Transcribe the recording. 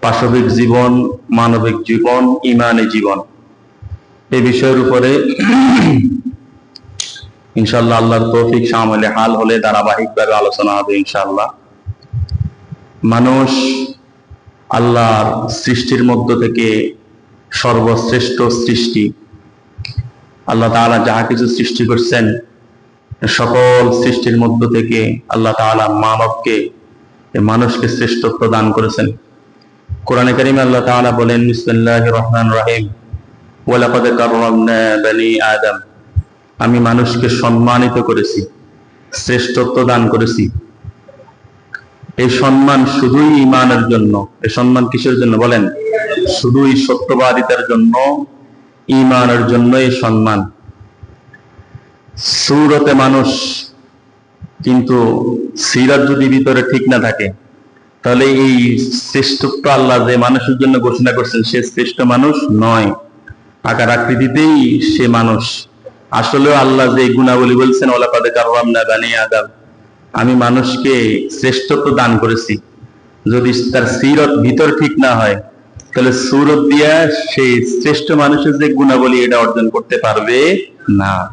পাশবিক জীবন, মানবিক জীবন, ইমানি জীবন, এই বিষয়ের উপরে ইনশাআল্লাহ আল্লাহর তৌফিক শামিলে হাল হলে ধারাবাহিকভাবে আলোচনা হবে ইনশাআল্লাহ। মানুষ আল্লাহর সৃষ্টির মধ্য থেকে সর্বশ্রেষ্ঠ সৃষ্টি। আল্লাহ তাআলা যাহা কিছু সৃষ্টি করছেন, সকল সৃষ্টির মধ্য থেকে আল্লাহ তাআলা মানবকে, মানুষকে শ্রেষ্ঠত্ব দান করেছেন। কোরআনে কারিমে আল্লাহ তাআলা বলেন, বিসমিল্লাহির রহমানির রহিম, ওয়ালাকাদ কাররামনা বনি আদম, আমি মানুষকে সম্মানিত করেছি, শ্রেষ্ঠত্ব দান করেছি। এই সম্মান শুধুই ঈমানের জন্য। এই সম্মান কিসের জন্য বলেন? শুধুই সত্যবাদিতার জন্য, ঈমানের জন্য এই সম্মান। সূরতে মানুষ, কিন্তু সিরাত যদি ভিতরে ঠিক না থাকে, তাহলে এই শ্রেষ্ঠত্ব আল্লাহ যে মানুষের জন্য ঘোষণা করছেন সে শ্রেষ্ঠ মানুষ নয়। আকার আকৃতিতেই সে মানুষ, আসলেও আল্লাহ যে গুণাবলী বলছেন, ওয়ালাকাদ কাররামনা বনি আদম, আমি মানুষকে শ্রেষ্ঠত্ব দান করেছি, যদি তার সিরত ভিতর ঠিক না হয়, তাহলে সূরত দিয়া সেই শ্রেষ্ঠ মানুষের যে গুণাবলী এটা অর্জন করতে পারবে না।